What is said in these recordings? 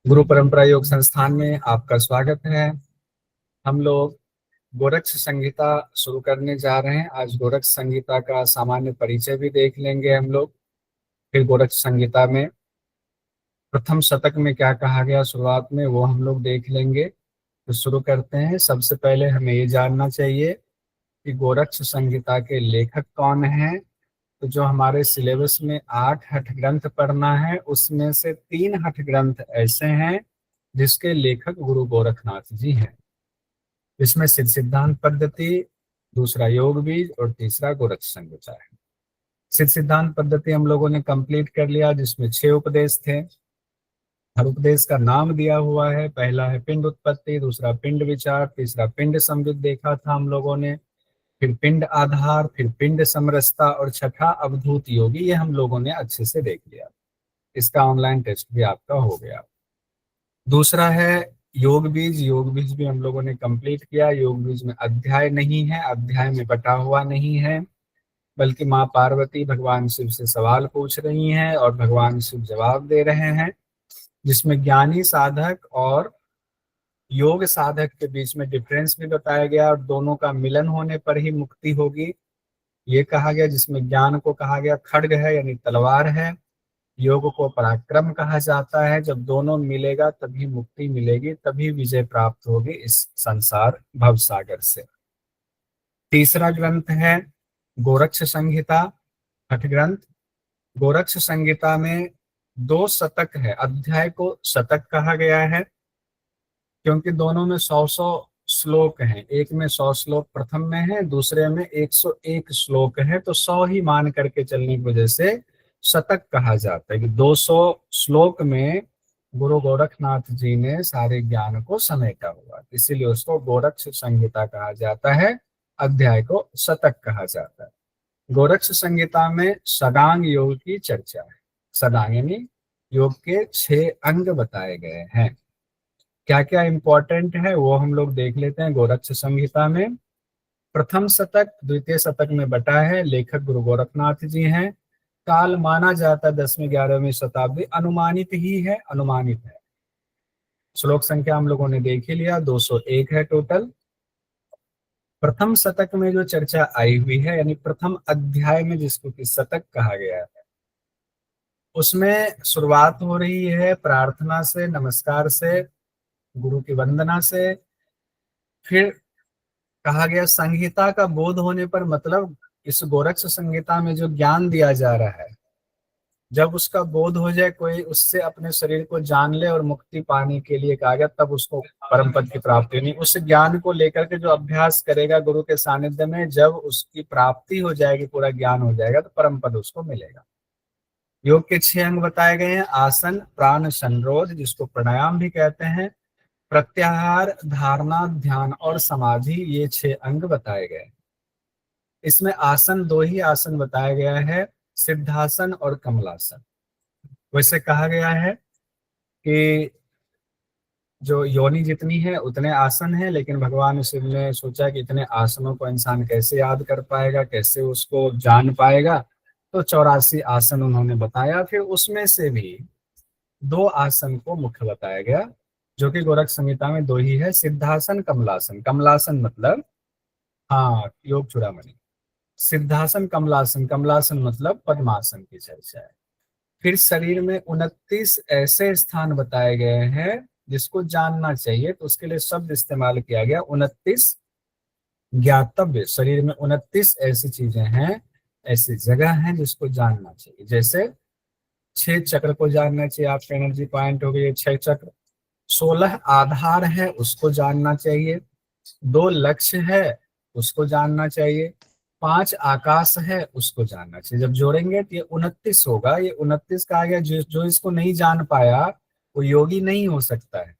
गुरु परंपरा योग संस्थान में आपका स्वागत है। हम लोग गोरक्ष संहिता शुरू करने जा रहे हैं। आज गोरक्ष संहिता का सामान्य परिचय भी देख लेंगे हम लोग। फिर गोरक्ष संहिता में प्रथम शतक में क्या कहा गया शुरुआत में, वो हम लोग देख लेंगे। तो शुरू करते हैं। सबसे पहले हमें ये जानना चाहिए कि गोरक्ष संहिता के लेखक कौन हैं। तो जो हमारे सिलेबस में 8 हठ ग्रंथ पढ़ना है, उसमें से 3 हठ ग्रंथ ऐसे हैं जिसके लेखक गुरु गोरखनाथ जी हैं। इसमें सिद्ध सिद्धांत पद्धति, दूसरा योग बीज और तीसरा गोरक्ष संहिता है। सिद्ध सिद्धांत पद्धति हम लोगों ने कंप्लीट कर लिया, जिसमें 6 उपदेश थे। हर उपदेश का नाम दिया हुआ है। पहला है पिंड उत्पत्ति, दूसरा पिंड विचार, तीसरा पिंड संविद देखा था हम लोगों ने, फिर पिंड आधार, फिर पिंड समरसता और छठा अवधूत योगी। ये हम लोगों ने अच्छे से देख लिया। इसका ऑनलाइन टेस्ट भी आपका हो गया। दूसरा है योग बीज। योग बीज भी हम लोगों ने कंप्लीट किया। योग बीज में अध्याय नहीं है, अध्याय में बटा हुआ नहीं है, बल्कि माँ पार्वती भगवान शिव से सवाल पूछ रही हैं और भगवान शिव जवाब दे रहे हैं, जिसमें ज्ञानी साधक और योग साधक के बीच में डिफरेंस भी बताया गया और दोनों का मिलन होने पर ही मुक्ति होगी, ये कहा गया। जिसमें ज्ञान को कहा गया खड्ग है यानी तलवार है, योग को पराक्रम कहा जाता है। जब दोनों मिलेगा तभी मुक्ति मिलेगी, तभी विजय प्राप्त होगी इस संसार भवसागर से। तीसरा ग्रंथ है गोरक्ष संहिता, हठ ग्रंथ। गोरक्ष संहिता में 2 शतक है। अध्याय को शतक कहा गया है क्योंकि दोनों में 100-100 श्लोक हैं। एक में 100 श्लोक प्रथम में है, दूसरे में 101 श्लोक है। तो 100 ही मान करके चलने की वजह से शतक कहा जाता है कि 200 श्लोक में गुरु गोरखनाथ जी ने सारे ज्ञान को समेटा हुआ, इसीलिए उसको गोरक्ष संहिता कहा जाता है। अध्याय को शतक कहा जाता है। गोरक्ष संहिता में षडांग योग की चर्चा है। षडांग यानी योग के 6 अंग बताए गए हैं। क्या क्या इंपॉर्टेंट है वो हम लोग देख लेते हैं। गोरक्ष संहिता में प्रथम शतक द्वितीय शतक में बटा है। लेखक गुरु गोरखनाथ जी हैं। काल माना जाता है 10वीं 11वीं शताब्दी, अनुमानित ही है, अनुमानित है। श्लोक संख्या हम लोगों ने देख ही लिया, 201 है टोटल। प्रथम शतक में जो चर्चा आई हुई है, यानी प्रथम अध्याय में जिसको कि शतक कहा गया है, उसमें शुरुआत हो रही है प्रार्थना से, नमस्कार से, गुरु की वंदना से। फिर कहा गया संहिता का बोध होने पर, मतलब इस गोरक्ष संहिता में जो ज्ञान दिया जा रहा है, जब उसका बोध हो जाए, कोई उससे अपने शरीर को जान ले और मुक्ति पाने के लिए कहा गया, तब उसको परम पद की प्राप्ति होनी। उस ज्ञान को लेकर के जो अभ्यास करेगा गुरु के सानिध्य में, जब उसकी प्राप्ति हो जाएगी, पूरा ज्ञान हो जाएगा, तो परम पद उसको मिलेगा। योग के 6 अंग बताए गए हैं। आसन, प्राण संरोध जिसको प्राणायाम भी कहते हैं, प्रत्याहार, धारणा, ध्यान और समाधि, ये 6 अंग बताए गए। इसमें आसन 2 ही आसन बताया गया है, सिद्धासन और कमलासन। वैसे कहा गया है कि जो योनि जितनी है उतने आसन हैं, लेकिन भगवान शिव ने सोचा कि इतने आसनों को इंसान कैसे याद कर पाएगा, कैसे उसको जान पाएगा, तो 84 आसन उन्होंने बताया। फिर उसमें से भी 2 आसन को मुख्य बताया गया, जो कि गोरक्ष संहिता में 2 ही है, सिद्धासन, कमलासन। कमलासन मतलब, हाँ, योग चूड़ामणि। सिद्धासन, कमलासन। कमलासन मतलब पद्मासन की चर्चा है। फिर शरीर में 29 ऐसे स्थान बताए गए हैं जिसको जानना चाहिए, तो उसके लिए शब्द इस्तेमाल किया गया 29 ज्ञातव्य। शरीर में 29 ऐसी चीजें हैं, ऐसी जगह हैं जिसको जानना चाहिए। जैसे 6 चक्र को जानना चाहिए, आपके एनर्जी पॉइंट हो गए 6 चक्र। 16 आधार है, उसको जानना चाहिए। 2 लक्ष्य है, उसको जानना चाहिए। 5 आकाश है, उसको जानना चाहिए। जब जोड़ेंगे तो ये 29 होगा। ये 29 का आ गया। जो इसको नहीं जान पाया वो योगी नहीं हो सकता है,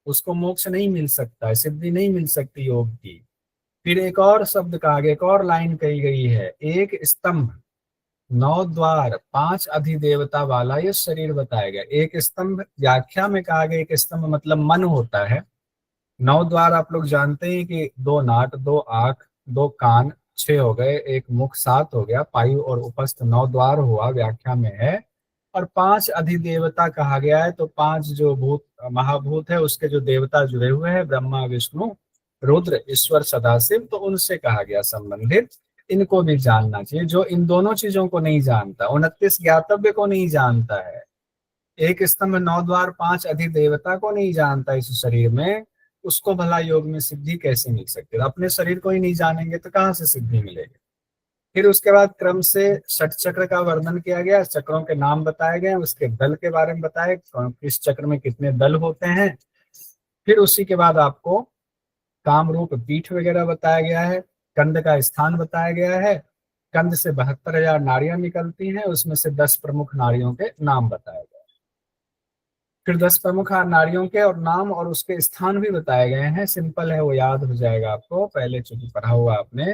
उसको मोक्ष नहीं मिल सकता है, सिद्धि नहीं मिल सकती योग की। फिर एक और शब्द का आगे एक और लाइन कही गई है, एक स्तंभ, 9 द्वार, 5 अधिदेवता वाला ये शरीर बताया गया। एक स्तंभ व्याख्या में कहा गया, एक स्तंभ मतलब मन होता है। 9 द्वार आप लोग जानते हैं कि 2 नाक, 2 आंख, 2 कान, 6 हो गए, एक मुख, 7 हो गया, पायु और उपस्थ 9 द्वार हुआ, व्याख्या में है। और 5 अधिदेवता कहा गया है, तो 5 जो भूत महाभूत है उसके जो देवता जुड़े हुए हैं, ब्रह्मा विष्णु रुद्र ईश्वर सदाशिव, तो उनसे कहा गया संबंधित, इनको भी जानना चाहिए। जो इन दोनों चीजों को नहीं जानता, 29 ज्ञातव्य को नहीं जानता है, एक स्तंभ 9 द्वार 5 अधिदेवता को नहीं जानता इस शरीर में, उसको भला योग में सिद्धि कैसे मिल सकती है? अपने शरीर को ही नहीं जानेंगे तो कहाँ से सिद्धि मिलेगी? फिर उसके बाद क्रम से षट चक्र का वर्णन किया गया, चक्रों के नाम बताए गए, उसके दल के बारे में बताए, किस चक्र में कितने दल होते हैं। फिर उसी के बाद आपको काम रूप पीठ वगैरह बताया गया है, कंद का स्थान बताया गया है, कंद से 72,000 नारियां निकलती हैं, उसमें से 10 प्रमुख नारियों के नाम बताए गए। फिर 10 प्रमुख नारियों के और नाम और उसके स्थान भी बताए गए हैं, सिंपल है, वो याद हो जाएगा आपको, पहले चूंकि पढ़ा हुआ आपने।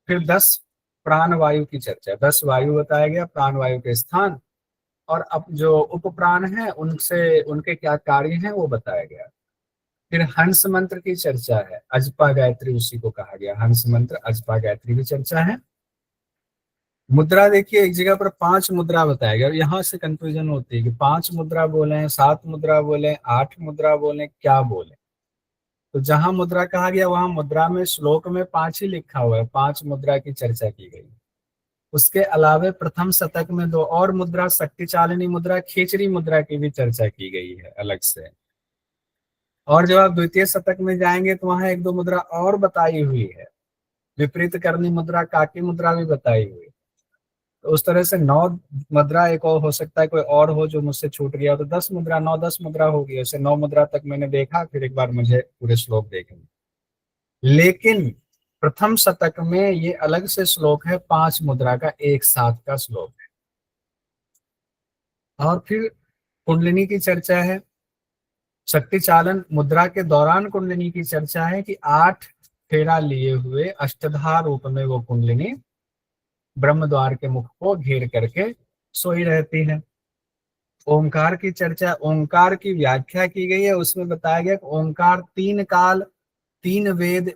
फिर 10 प्राण वायु की चर्चा, 10 वायु बताया गया, प्राण वायु के स्थान, और अब जो उप प्राण है उनसे उनके क्या कार्य हैं वो बताया गया। फिर हंस मंत्र की चर्चा है, अजपा गायत्री उसी को कहा गया, हंस मंत्र अजपा गायत्री की चर्चा है। मुद्रा देखिए, एक जगह पर 5 मुद्रा बताया गया, यहाँ से कंफ्यूजन होती है कि 5 मुद्रा बोले, 7 मुद्रा बोले, 8 मुद्रा बोले, क्या बोले। तो जहां मुद्रा कहा गया वहां मुद्रा में श्लोक में 5 ही लिखा हुआ है, 5 मुद्रा की चर्चा की गई। उसके अलावे प्रथम शतक में 2 और मुद्रा, शक्ति चालिनी मुद्रा, खींचरी मुद्रा की भी चर्चा की गई है अलग से। और जब आप द्वितीय शतक में जाएंगे तो वहां 1-2 मुद्रा और बताई हुई है, विपरीत करनी मुद्रा, काकी मुद्रा भी बताई हुई है। तो उस तरह से 9 मुद्रा, एक और हो सकता है कोई और हो जो मुझसे छूट गया, तो 10 मुद्रा, 9-10 मुद्रा होगी, ऐसे 9 मुद्रा तक मैंने देखा, फिर एक बार मुझे पूरे श्लोक देखेंगे। लेकिन प्रथम शतक में ये अलग से श्लोक है, 5 मुद्रा का एक साथ का श्लोक है। और फिर कुंडलिनी की चर्चा है, शक्ति चालन मुद्रा के दौरान कुंडलिनी की चर्चा है कि 8 फेरा लिए हुए अष्टधार रूप में वो कुंडलिनी ब्रह्म द्वार के मुख को घेर करके सोई रहती है। ओंकार की चर्चा, ओंकार की व्याख्या की गई है, उसमें बताया गया कि ओंकार 3 काल, 3 वेद,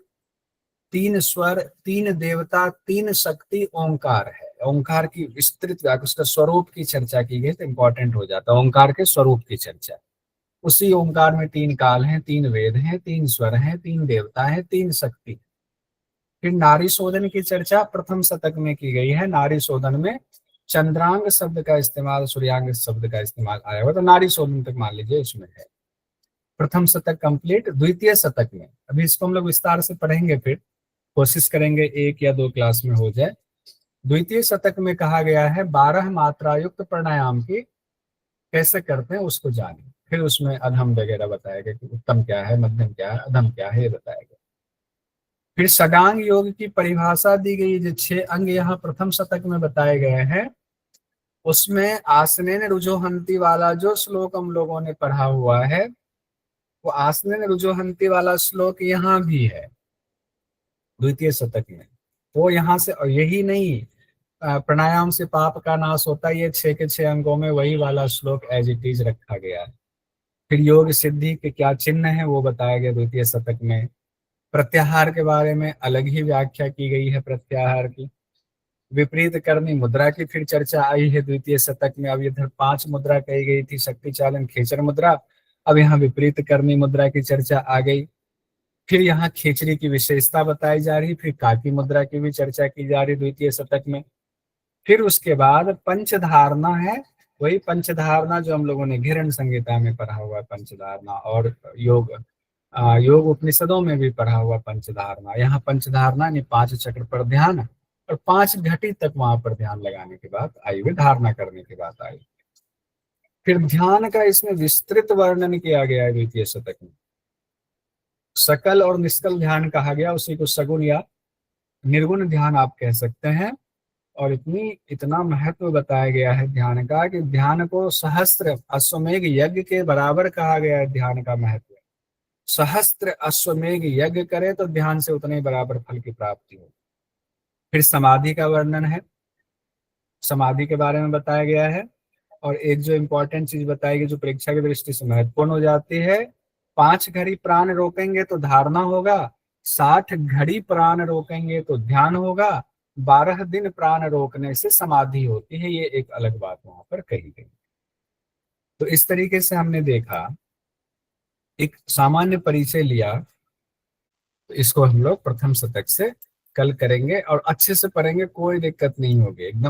3 स्वर, 3 देवता, 3 शक्ति ओंकार है। ओंकार की विस्तृत व्याख्या, उसका स्वरूप की चर्चा की गई तो इंपॉर्टेंट हो जाता है ओंकार के स्वरूप की चर्चा। उसी ओंकार में 3 काल हैं, 3 वेद हैं, 3 स्वर हैं, 3 देवता हैं, 3 शक्ति। फिर नारी शोधन की चर्चा प्रथम शतक में की गई है, नारी शोधन में चंद्रांग शब्द का इस्तेमाल, सूर्यांग शब्द का इस्तेमाल आया हुआ, तो नारी शोधन तक मान लीजिए इसमें है। प्रथम शतक कंप्लीट। द्वितीय शतक में, अभी इसको हम लोग विस्तार से पढ़ेंगे, फिर कोशिश करेंगे 1 या 2 क्लास में हो जाए। द्वितीय शतक में कहा गया है 12 मात्रा युक्त प्राणायाम की कैसे करते हैं उसको जानिए। फिर उसमें अधम वगैरह बताया गया कि उत्तम क्या है, मध्यम क्या है, अधम क्या है, ये बताया गया। फिर षडांग योग की परिभाषा दी गई, जो 6 अंग यहाँ प्रथम शतक में बताए गए हैं, उसमें आसनेन रुजोहंती वाला जो श्लोक हम लोगों ने पढ़ा हुआ है, वो आसनेन रुजोहंती वाला श्लोक यहाँ भी है द्वितीय शतक में। वो यहाँ से, और यही नहीं, प्राणायाम से पाप का नाश होता है, ये 6 के 6 अंगों में वही वाला श्लोक एज इट इज रखा गया है। फिर योग सिद्धि के क्या चिन्ह है वो बताया गया द्वितीय शतक में। प्रत्याहार के बारे में अलग ही व्याख्या की गई है प्रत्याहार की। विपरीत करनी मुद्रा की फिर चर्चा आई है द्वितीय शतक में। अब इधर 5 मुद्रा कही गई थी, शक्ति चालन खेचर मुद्रा, अब यहाँ विपरीत करनी मुद्रा की चर्चा आ गई। फिर यहाँ खेचरी की विशेषता बताई जा रही, फिर काकी मुद्रा की भी चर्चा की जा रही द्वितीय शतक में। फिर उसके बाद पंचधारणा है, वही पंचधारणा जो हम लोगों ने घिरण संहिता में पढ़ा हुआ है पंचधारणा, और योग उपनिषदों में भी पढ़ा हुआ पंचधारणा। यहाँ पंचधारणा यानी 5 चक्र पर ध्यान, और 5 घटी तक वहां पर ध्यान लगाने के बाद आई हुई, धारणा करने के बाद आई। फिर ध्यान का इसमें विस्तृत वर्णन किया गया है द्वितीय शतक में। सकल और निष्कल ध्यान कहा गया, उसी को सगुण या निर्गुण ध्यान आप कह सकते हैं। और इतना महत्व बताया गया है ध्यान का कि ध्यान को सहस्त्र अश्वमेघ यज्ञ के बराबर कहा गया है। ध्यान का महत्व, सहस्त्र अश्वमेघ यज्ञ करे तो ध्यान से उतने ही बराबर फल की प्राप्ति हो। फिर समाधि का वर्णन है, समाधि के बारे में बताया गया है। और एक जो इम्पोर्टेंट चीज बताई गई जो परीक्षा की दृष्टि से महत्वपूर्ण हो जाती है, 5 घड़ी प्राण रोकेंगे तो धारणा होगा, 60 घड़ी प्राण रोकेंगे तो ध्यान होगा, 12 दिन प्राण रोकने से समाधि होती है। ये एक अलग बात वहां पर कही गई। तो इस तरीके से हमने देखा एक सामान्य परिचय लिया, तो इसको हम लोग प्रथम शतक से कल करेंगे और अच्छे से पढ़ेंगे, कोई दिक्कत नहीं होगी, एकदम